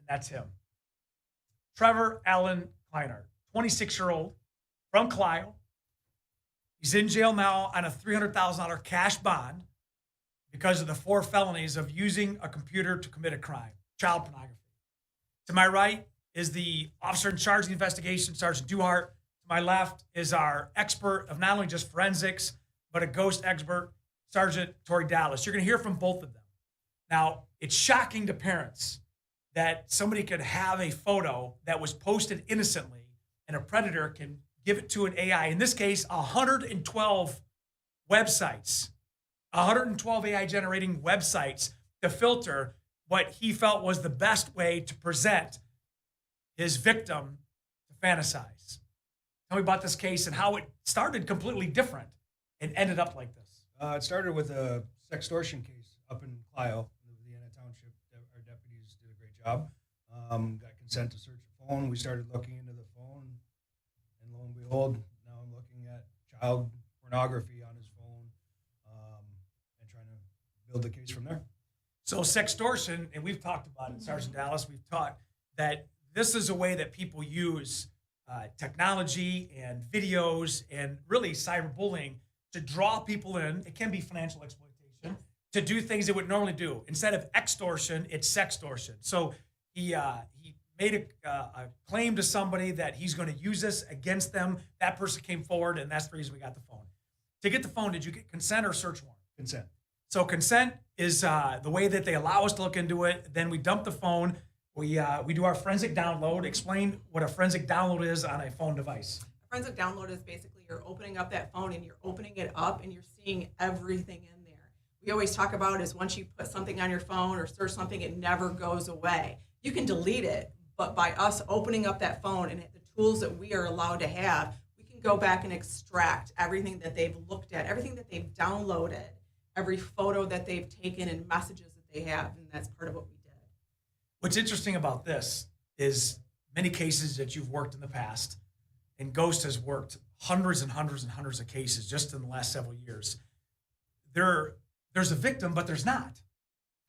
That's him. Trevor Allen Kleinert, 26-year-old from Clio. He's in jail now on a $300,000 cash bond because of the 4 felonies of using a computer to commit a crime, child pornography. To my right is the officer in charge of the investigation, Sergeant Duhart. To my left is our expert of not only just forensics, but a ghost expert, Sergeant Tori Dallas. You're going to hear from both of them. Now, it's shocking to parents that somebody could have a photo that was posted innocently and a predator can give it to an AI. In this case, 112 websites, 112 AI generating websites to filter what he felt was the best way to present his victim to fantasize. Tell me about this case and how it started completely different and ended up like this. It started with a sextortion case up in Clio, Vienna Township. Our deputies did a great job. Got consent to search the phone. We started looking into the phone, and lo and behold, now I'm looking at child pornography on his phone, and trying to build the case from there. So sextortion, and we've talked about it, Sergeant Dallas, we've taught that this is a way that people use technology and videos and really cyberbullying to draw people in. It can be financial exploitation to do things they would normally do. Instead of extortion, it's sextortion. So he made a claim to somebody that he's going to use this against them. That person came forward, and that's the reason we got the phone. To get the phone, did you get consent or search warrant? Consent. So consent is the way that they allow us to look into it. Then we dump the phone. We do our forensic download. Explain what a forensic download is on a phone device. A forensic download is basically you're opening up that phone and you're opening it up and you're seeing everything in there. We always talk about is once you put something on your phone or search something, it never goes away. You can delete it, but by us opening up that phone and the tools that we are allowed to have, we can go back and extract everything that they've looked at, everything that they've downloaded, every photo that they've taken and messages that they have, and that's part of what we did. What's interesting about this is many cases that you've worked in the past, and Ghost has worked hundreds and hundreds and hundreds of cases just in the last several years. There's a victim, but there's not.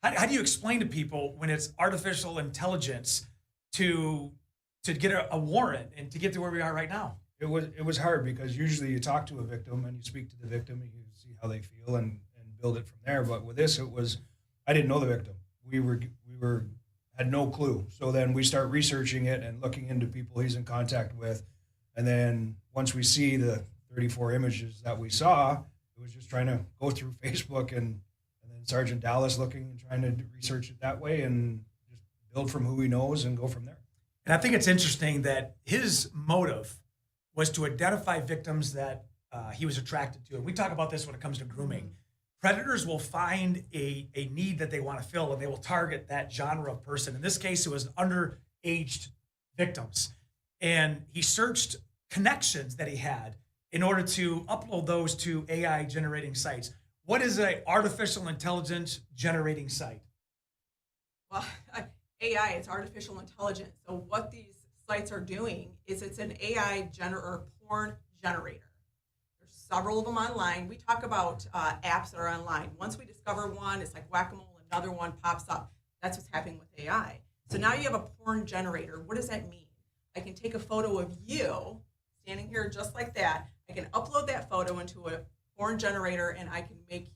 How do you explain to people when it's artificial intelligence to get a warrant and to get to where we are right now? It was hard because usually you talk to a victim and you speak to the victim and you see how they feel and build it from there. But with this, I didn't know the victim. We had no clue. So then we start researching it and looking into people he's in contact with. And then once we see the 34 images that we saw, it was just trying to go through Facebook and then Sergeant Dallas looking and trying to research it that way and just build from who he knows and go from there. And I think it's interesting that his motive was to identify victims that he was attracted to. And we talk about this when it comes to grooming. Predators will find a need that they want to fill, and they will target that genre of person. In this case, it was underaged victims. And he searched connections that he had in order to upload those to AI generating sites. What is an artificial intelligence generating site? Well, AI, it's artificial intelligence. So what these sites are doing is it's an AI or porn generator. There's several of them online. We talk about apps that are online. Once we discover one, it's like whack-a-mole, another one pops up. That's what's happening with AI. So now you have a porn generator. What does that mean? I can take a photo of you standing here just like that. I can upload that photo into a porn generator and I can take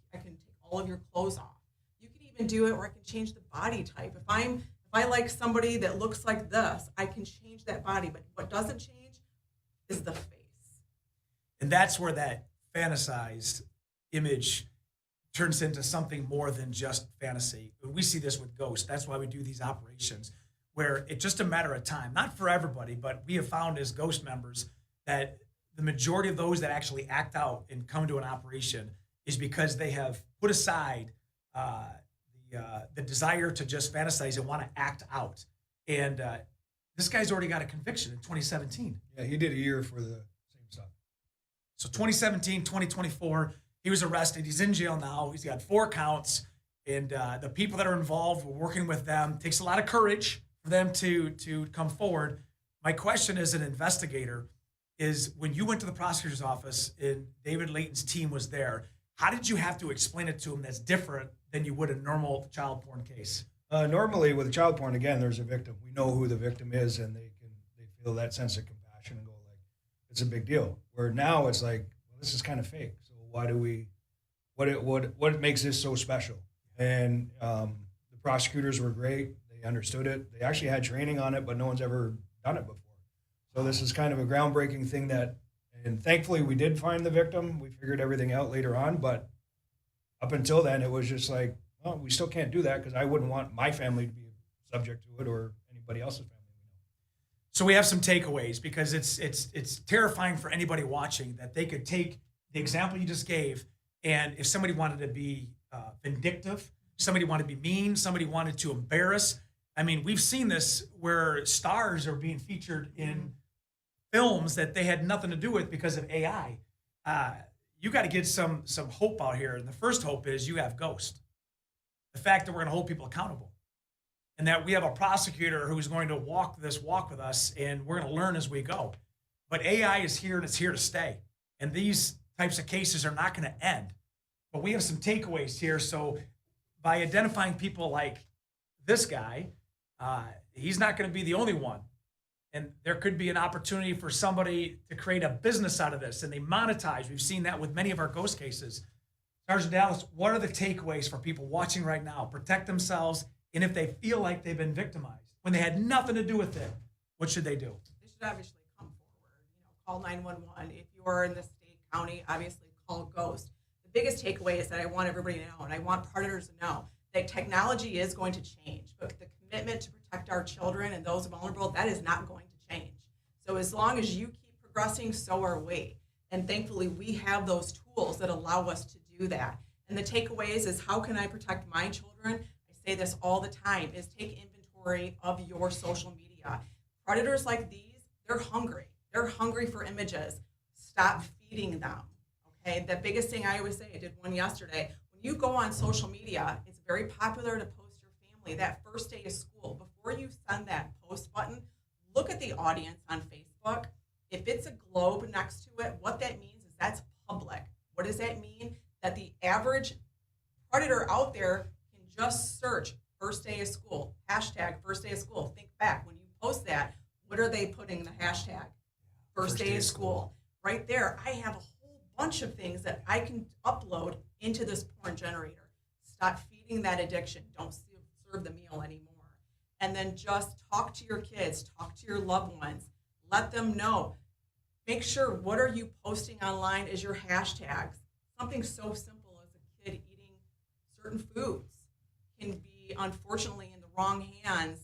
all of your clothes off. You can even do it where I can change the body type. If I like somebody that looks like this, I can change that body, but what doesn't change is the face. And that's where that fantasized image turns into something more than just fantasy. We see this with Ghost. That's why we do these operations where it's just a matter of time, not for everybody, but we have found as Ghost members that the majority of those that actually act out and come to an operation is because they have put aside the desire to just fantasize and want to act out. And this guy's already got a conviction in 2017. Yeah, he did a year for the same stuff. So 2017, 2024, he was arrested. He's in jail now. He's got 4 counts. And the people that are involved, we're working with them. It takes a lot of courage for them to come forward. My question as an investigator is when you went to the prosecutor's office and David Layton's team was there, how did you have to explain it to him that's different than you would a normal child porn case? Normally with child porn, again, there's a victim. We know who the victim is, and they feel that sense of compassion and go like, it's a big deal. Where now it's like, well, this is kind of fake. So why do we? What makes this so special? And the prosecutors were great. They understood it. They actually had training on it, but no one's ever done it before. So this is kind of a groundbreaking thing and thankfully we did find the victim. We figured everything out later on, but up until then, it was just like, well, we still can't do that because I wouldn't want my family to be subject to it or anybody else's family. So we have some takeaways because it's terrifying for anybody watching that they could take the example you just gave, and if somebody wanted to be vindictive, somebody wanted to be mean, somebody wanted to embarrass. I mean, we've seen this where stars are being featured in films that they had nothing to do with because of AI. You got to get some hope out here, and the first hope is you have Ghost. The fact that we're going to hold people accountable, and that we have a prosecutor who's going to walk this walk with us, and we're going to learn as we go. But AI is here, and it's here to stay. And these types of cases are not going to end. But we have some takeaways here. So by identifying people like this guy, he's not going to be the only one. And there could be an opportunity for somebody to create a business out of this, and they monetize. We've seen that with many of our ghost cases. Sergeant Dallas, what are the takeaways for people watching right now? Protect themselves, and if they feel like they've been victimized when they had nothing to do with it, what should they do? They should obviously come forward. Call 911. If you are in the state, county, obviously call Ghost. The biggest takeaway is that I want everybody to know, and I want predators to know, that technology is going to change, but the commitment to protect our children and those vulnerable, that is not going to change. So as long as you keep progressing, so are we. And thankfully, we have those tools that allow us to do that. And the takeaways is, how can I protect my children? I say this all the time, is take inventory of your social media. Predators like these, they're hungry. They're hungry for images. Stop feeding them. Okay, the biggest thing I always say, I did one yesterday, when you go on social media, it's very popular to post your family that first day of school. Before you send that post button, look at the audience on Facebook. If it's a globe next to it, what that means is that's public. What does that mean? That the average predator out there can just search first day of school, hashtag first day of school. Think back, when you post that, what are they putting the hashtag? First day of school. Right there, I have a whole bunch of things that I can upload into this porn generator. Stop feeding that addiction. Don't serve the meal anymore. And then just talk to your kids, talk to your loved ones. Let them know. Make sure what are you posting online is your hashtags. Something so simple as a kid eating certain foods can be, unfortunately, in the wrong hands,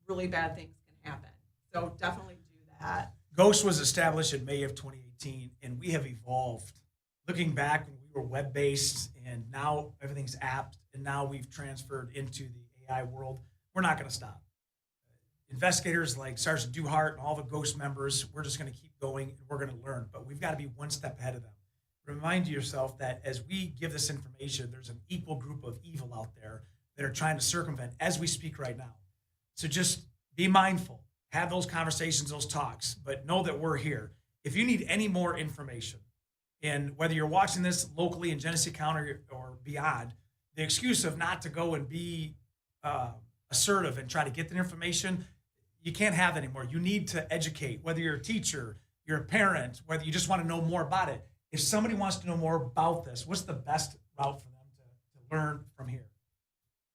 really bad things can happen. So definitely do that. Ghost was established in May of 2018, and we have evolved. Looking back when we were web-based, and now everything's app, and now we've transferred into the AI world, we're not going to stop. Investigators like Sergeant Duhart and all the Ghost members, we're just going to keep going, and we're going to learn. But we've got to be one step ahead of them. Remind yourself that as we give this information, there's an equal group of evil out there that are trying to circumvent as we speak right now. So just be mindful, have those conversations, those talks, but know that we're here. If you need any more information, and whether you're watching this locally in Genesee County or beyond, the excuse of not to go and be assertive and try to get the information, you can't have that anymore. You need to educate, whether you're a teacher, you're a parent, whether you just want to know more about it. If somebody wants to know more about this, what's the best route for them to learn from here?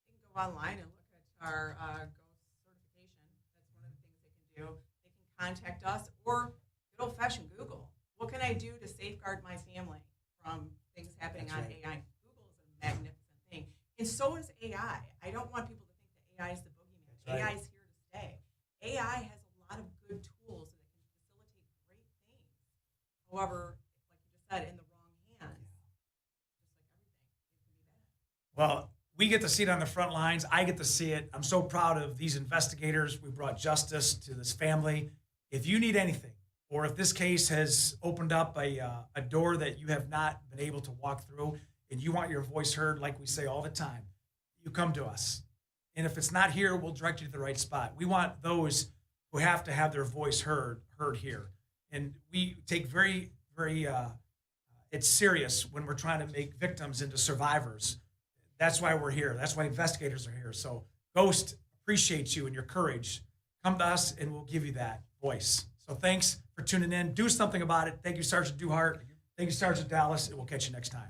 They can go online and look at our Ghost certification. That's one of the things they can do. They can contact us, or good old-fashioned Google. What can I do to safeguard my family from things happening on AI? Google is a magnificent thing. And so is AI. I don't want people to think that AI is the boogeyman. That's right. AI is here to stay. AI has a lot of good tools that can facilitate great things. However, like you just said, in the wrong hands, just like everything, it can be bad. Well, we get to see it on the front lines. I get to see it. I'm so proud of these investigators. We brought justice to this family. If you need anything, or if this case has opened up a door that you have not been able to walk through, and you want your voice heard, like we say all the time, you come to us. And if it's not here, we'll direct you to the right spot. We want those who have to have their voice heard here. And we take very, very, it's serious when we're trying to make victims into survivors. That's why we're here. That's why investigators are here. So Ghost appreciates you and your courage. Come to us and we'll give you that voice. So thanks for tuning in. Do something about it. Thank you, Sergeant Duhart. Thank you, Sergeant Dallas, and we'll catch you next time.